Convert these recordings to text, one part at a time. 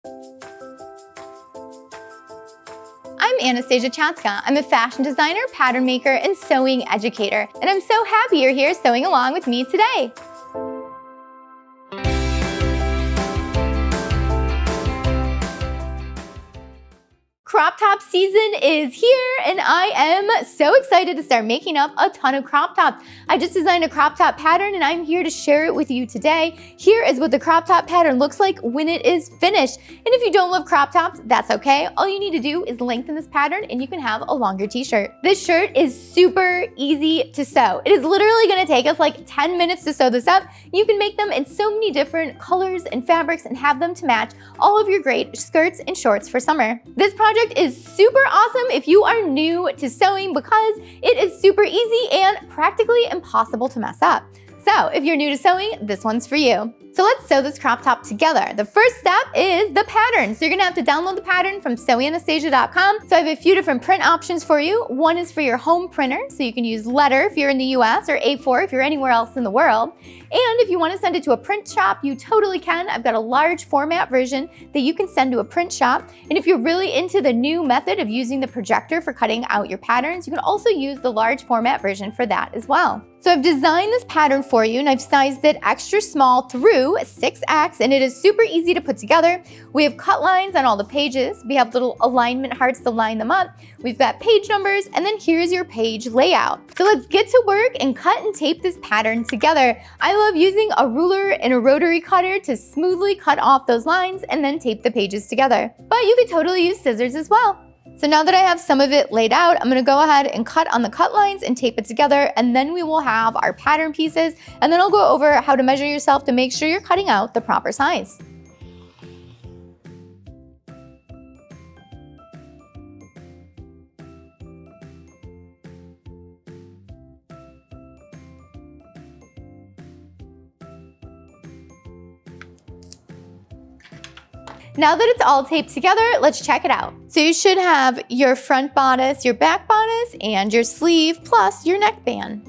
I'm Anastasia Chatzka. I'm a fashion designer, pattern maker, and sewing educator, and I'm so happy you're here sewing along with me today. Crop top season is here, and I am so excited to start making up a ton of crop tops. I just designed a crop top pattern, and I'm here to share it with you today. Here is what the crop top pattern looks like when it is finished. And if you don't love crop tops, that's okay. All you need to do is lengthen this pattern, and you can have a longer t-shirt. This shirt is super easy to sew. It is literally gonna take us like 10 minutes to sew this up. You can make them in so many different colors and fabrics and have them to match all of your great skirts and shorts for summer. This project is super awesome if you are new to sewing because it is super easy and practically impossible to mess up. So if you're new to sewing, this one's for you. So let's sew this crop top together. The first step is the pattern. So you're gonna have to download the pattern from sewanastasia.com. So I have a few different print options for you. One is for your home printer, so you can use letter if you're in the US or A4 if you're anywhere else in the world. And if you wanna send it to a print shop, you totally can. I've got a large format version that you can send to a print shop. And if you're really into the new method of using the projector for cutting out your patterns, you can also use the large format version for that as well. So I've designed this pattern for you and I've sized it extra small through 6X, and it is super easy to put together. We have cut lines on all the pages. We have little alignment hearts to line them up. We've got page numbers, and then here's your page layout. So let's get to work and cut and tape this pattern together. I love using a ruler and a rotary cutter to smoothly cut off those lines and then tape the pages together. But you could totally use scissors as well. So now that I have some of it laid out, I'm gonna go ahead and cut on the cut lines and tape it together, and then we will have our pattern pieces, and then I'll go over how to measure yourself to make sure you're cutting out the proper size. Now that it's all taped together, let's check it out. So you should have your front bodice, your back bodice, and your sleeve, plus your neckband.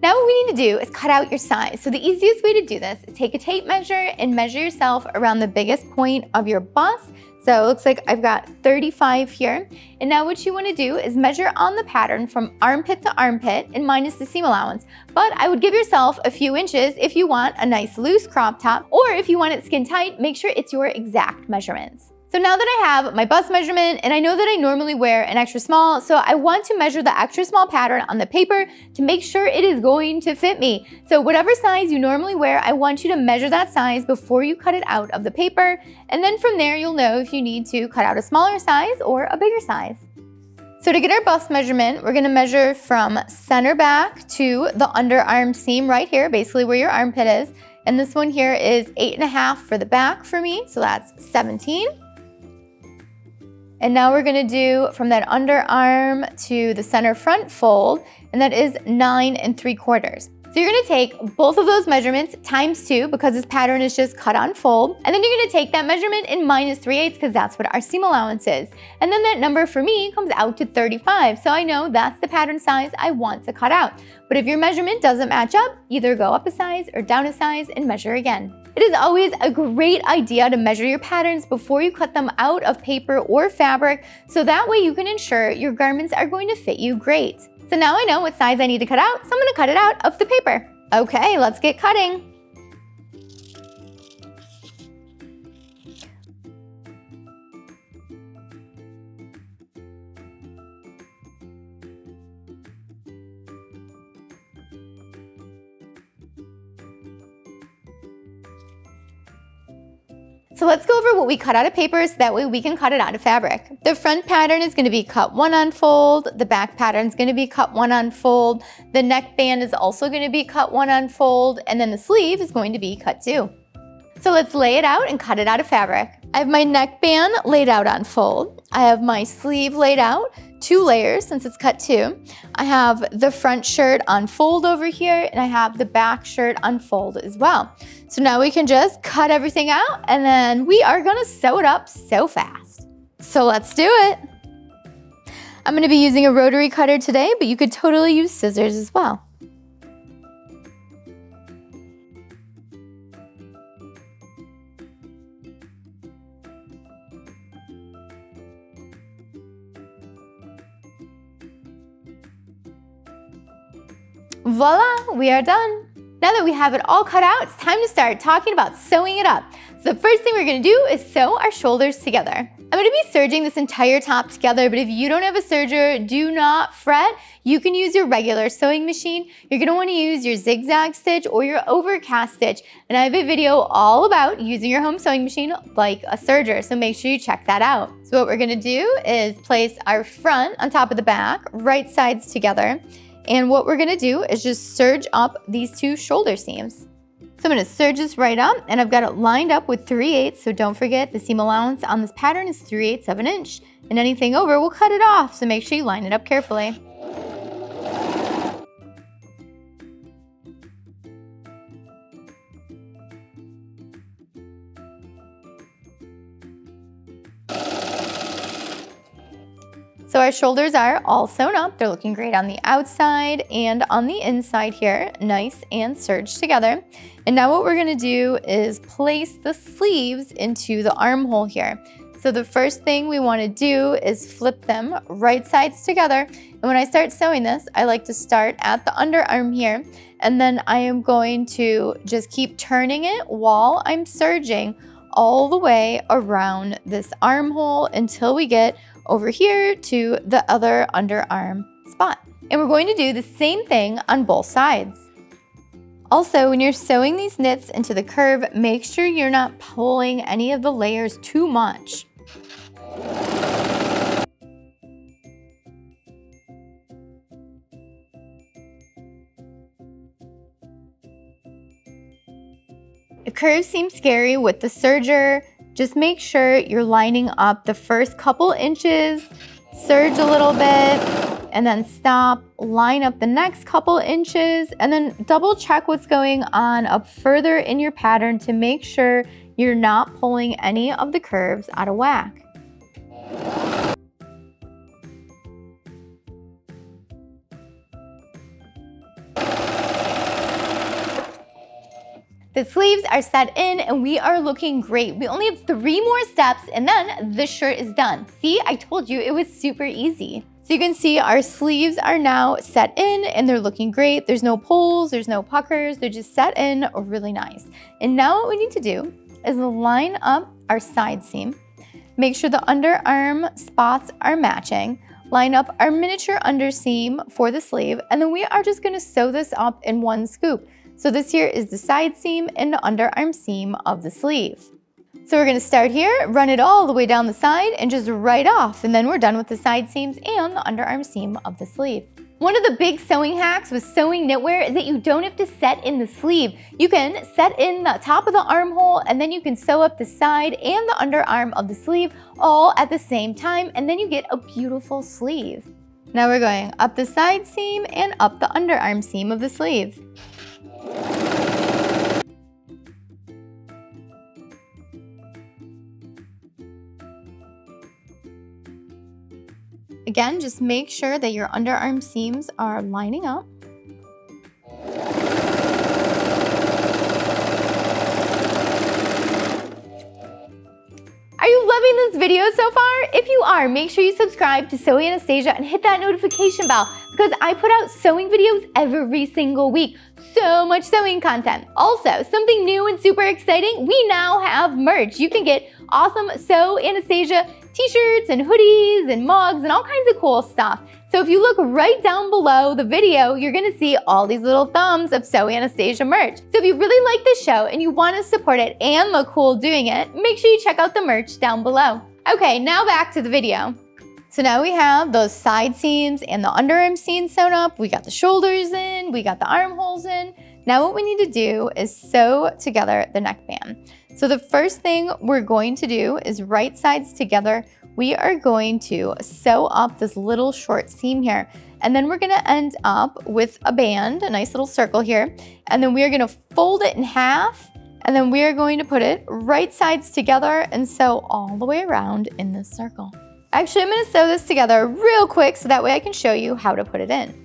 Now what we need to do is cut out your size. So the easiest way to do this is take a tape measure and measure yourself around the biggest point of your bust. So it looks like I've got 35 here. And now what you want to do is measure on the pattern from armpit to armpit and minus the seam allowance. But I would give yourself a few inches if you want a nice loose crop top, or if you want it skin tight, make sure it's your exact measurements. So now that I have my bust measurement, and I know that I normally wear an extra small, so I want to measure the extra small pattern on the paper to make sure it is going to fit me. So whatever size you normally wear, I want you to measure that size before you cut it out of the paper. And then from there, you'll know if you need to cut out a smaller size or a bigger size. So to get our bust measurement, we're gonna measure from center back to the underarm seam right here, basically where your armpit is. And this one here is 8.5 for the back for me, so that's 17. And now we're gonna do from that underarm to the center front fold, and that is 9 3/4. So you're gonna take both of those measurements times 2 because this pattern is just cut on fold. And then you're gonna take that measurement and minus 3/8 because that's what our seam allowance is. And then that number for me comes out to 35. So I know that's the pattern size I want to cut out. But if your measurement doesn't match up, either go up a size or down a size and measure again. It is always a great idea to measure your patterns before you cut them out of paper or fabric, so that way you can ensure your garments are going to fit you great. So now I know what size I need to cut out, so I'm gonna cut it out of the paper. Okay, let's get cutting. So let's go over what we cut out of paper so that way we can cut it out of fabric. The front pattern is going to be cut 1 on fold. The back pattern is going to be cut 1 on fold. The neckband is also going to be cut 1 on fold. And then the sleeve is going to be cut 2. So let's lay it out and cut it out of fabric. I have my neckband laid out on fold. I have my sleeve laid out, 2 layers since it's cut 2. I have the front shirt on fold over here, and I have the back shirt on fold as well. So now we can just cut everything out, and then we are gonna sew it up so fast. So let's do it. I'm gonna be using a rotary cutter today, but you could totally use scissors as well. Voila, we are done. Now that we have it all cut out, it's time to start talking about sewing it up. So the first thing we're gonna do is sew our shoulders together. I'm gonna be serging this entire top together, but if you don't have a serger, do not fret. You can use your regular sewing machine. You're gonna wanna use your zigzag stitch or your overcast stitch. And I have a video all about using your home sewing machine like a serger, so make sure you check that out. So what we're gonna do is place our front on top of the back, right sides together. And what we're gonna do is just serge up these two shoulder seams. So I'm gonna serge this right up, and I've got it lined up with 3/8, so don't forget the seam allowance on this pattern is 3/8 of an inch. And anything over, we'll cut it off, so make sure you line it up carefully. So our shoulders are all sewn up. They're looking great on the outside and on the inside here, nice and serged together. And now what we're gonna do is place the sleeves into the armhole here. So the first thing we wanna do is flip them right sides together. And when I start sewing this, I like to start at the underarm here, and then I am going to just keep turning it while I'm serging all the way around this armhole until we get over here to the other underarm spot. And we're going to do the same thing on both sides. Also, when you're sewing these knits into the curve, make sure you're not pulling any of the layers too much. If curves seem scary with the serger, just make sure you're lining up the first couple inches, serge a little bit, and then stop, line up the next couple inches, and then double check what's going on up further in your pattern to make sure you're not pulling any of the curves out of whack. The sleeves are set in and we are looking great. We only have 3 more steps and then the shirt is done. See, I told you it was super easy. So you can see our sleeves are now set in and they're looking great. There's no pulls, there's no puckers, they're just set in really nice. And now what we need to do is line up our side seam. Make sure the underarm spots are matching. Line up our miniature underseam for the sleeve, and then we are just gonna sew this up in one scoop. So this here is the side seam and the underarm seam of the sleeve. So we're gonna start here, run it all the way down the side and just right off, and then we're done with the side seams and the underarm seam of the sleeve. One of the big sewing hacks with sewing knitwear is that you don't have to set in the sleeve. You can set in the top of the armhole and then you can sew up the side and the underarm of the sleeve all at the same time, and then you get a beautiful sleeve. Now we're going up the side seam and up the underarm seam of the sleeve. Again, just make sure that your underarm seams are lining up. Are you loving this video so far? If you are, make sure you subscribe to Sew Anastasia and hit that notification bell because I put out sewing videos every single week. So much sewing content. Also, something new and super exciting, we now have merch. You can get awesome Sew Anastasia t-shirts and hoodies and mugs and all kinds of cool stuff. So if you look right down below the video, you're gonna see all these little thumbs of Sew Anastasia merch. So if you really like this show and you wanna support it and look cool doing it, make sure you check out the merch down below. Okay, now back to the video. So now we have those side seams and the underarm seams sewn up. We got the shoulders in, we got the armholes in. Now what we need to do is sew together the neckband. So the first thing we're going to do is right sides together. We are going to sew up this little short seam here. And then we're gonna end up with a band, a nice little circle here. And then we are gonna fold it in half. And then we are going to put it right sides together and sew all the way around in this circle. Actually, I'm gonna sew this together real quick so that way I can show you how to put it in.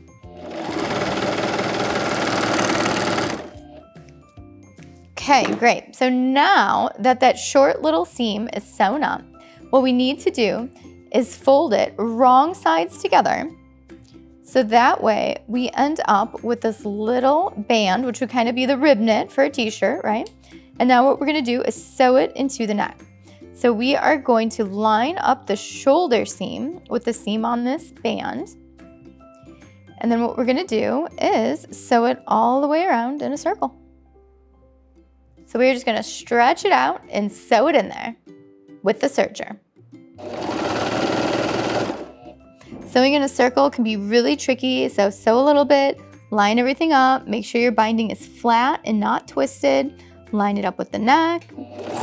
Okay, great. So now that that short little seam is sewn up, what we need to do is fold it wrong sides together So that way we end up with this little band, which would kind of be the rib knit for a t-shirt, right? And now what we're gonna do is sew it into the neck. So we are going to line up the shoulder seam with the seam on this band. And then what we're gonna do is sew it all the way around in a circle. So we're just gonna stretch it out and sew it in there with the serger. Sewing in a circle can be really tricky, so sew a little bit, line everything up, make sure your binding is flat and not twisted, line it up with the neck,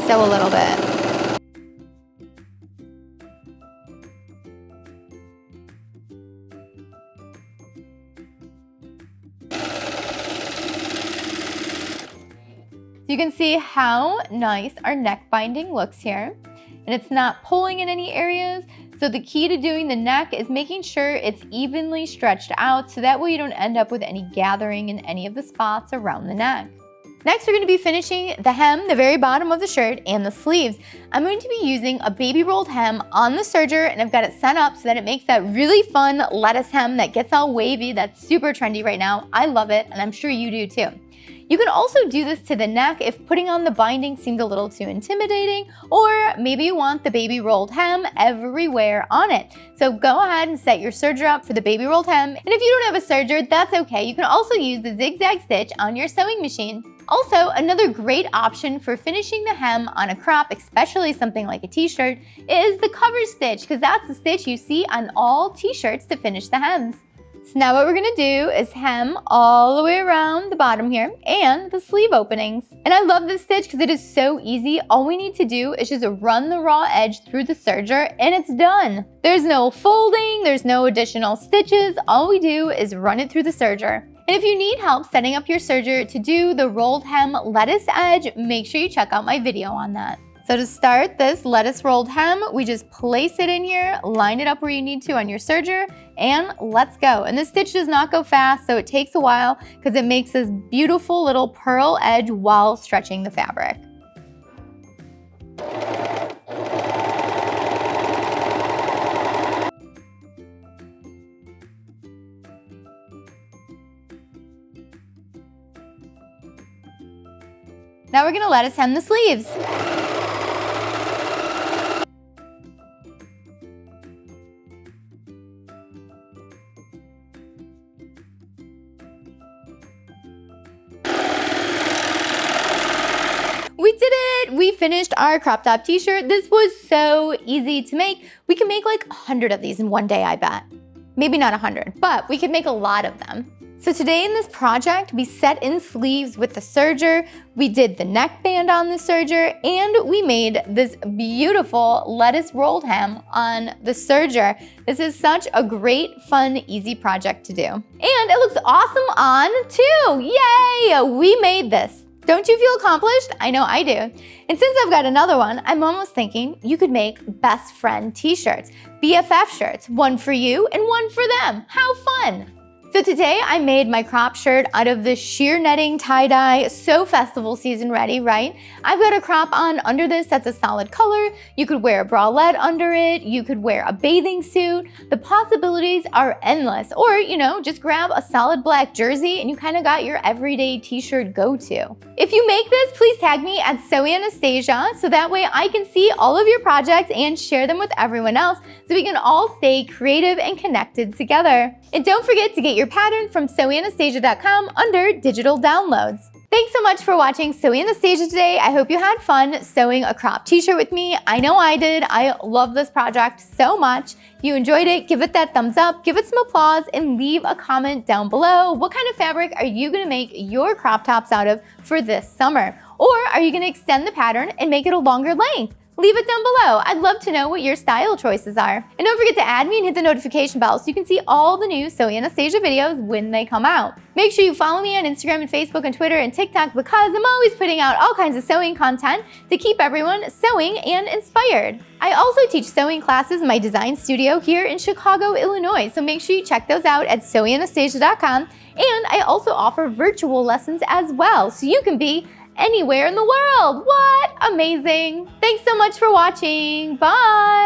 sew a little bit. You can see how nice our neck binding looks here, and it's not pulling in any areas. So the key to doing the neck is making sure it's evenly stretched out so that way you don't end up with any gathering in any of the spots around the neck. Next, we're going to be finishing the hem, the very bottom of the shirt, and the sleeves. I'm going to be using a baby rolled hem on the serger, and I've got it set up so that it makes that really fun lettuce hem that gets all wavy. That's super trendy right now. I love it, and I'm sure you do too. You can also do this to the neck if putting on the binding seemed a little too intimidating, or maybe you want the baby rolled hem everywhere on it. So go ahead and set your serger up for the baby rolled hem. And if you don't have a serger, that's okay. You can also use the zigzag stitch on your sewing machine. Also, another great option for finishing the hem on a crop, especially something like a t-shirt, is the cover stitch, because that's the stitch you see on all t-shirts to finish the hems. So now what we're gonna do is hem all the way around the bottom here and the sleeve openings. And I love this stitch because it is so easy. All we need to do is just run the raw edge through the serger and it's done. There's no folding, there's no additional stitches. All we do is run it through the serger. And if you need help setting up your serger to do the rolled hem lettuce edge, make sure you check out my video on that. So to start this lettuce rolled hem, we just place it in here, line it up where you need to on your serger, and let's go. And this stitch does not go fast, so it takes a while because it makes this beautiful little pearl edge while stretching the fabric. Now we're gonna lettuce hem the sleeves. We did it! We finished our crop top t-shirt. This was so easy to make. We can make like 100 of these in one day, I bet. Maybe not 100, but we could make a lot of them. So today in this project, we set in sleeves with the serger, we did the neckband on the serger, and we made this beautiful lettuce rolled hem on the serger. This is such a great, fun, easy project to do. And it looks awesome on too! Yay! We made this. Don't you feel accomplished? I know I do. And since I've got another one, I'm almost thinking you could make best friend t-shirts, BFF shirts, one for you and one for them. How fun! So today I made my crop shirt out of this sheer netting tie-dye, so festival season ready, right? I've got a crop on under this that's a solid color. You could wear a bralette under it. You could wear a bathing suit. The possibilities are endless. Or, you know, just grab a solid black jersey and you kind of got your everyday t-shirt go-to. If you make this, please tag me at Anastasia so that way I can see all of your projects and share them with everyone else so we can all stay creative and connected together. And don't forget to get your pattern from sewanastasia.com under digital downloads. Thanks so much for watching Sew Anastasia today. I hope you had fun sewing a crop t-shirt with me. I know I did. I love this project so much. If you enjoyed it, give it that thumbs up, give it some applause, and leave a comment down below. What kind of fabric are you gonna make your crop tops out of for this summer? Or are you gonna extend the pattern and make it a longer length? Leave it down below. I'd love to know what your style choices are. And don't forget to add me and hit the notification bell so you can see all the new Sew Anastasia videos when they come out. Make sure you follow me on Instagram and Facebook and Twitter and TikTok because I'm always putting out all kinds of sewing content to keep everyone sewing and inspired. I also teach sewing classes in my design studio here in Chicago, Illinois, so make sure you check those out at sewanastasia.com. And I also offer virtual lessons as well, so you can be anywhere in the world. What? Amazing. Thanks so much for watching. Bye.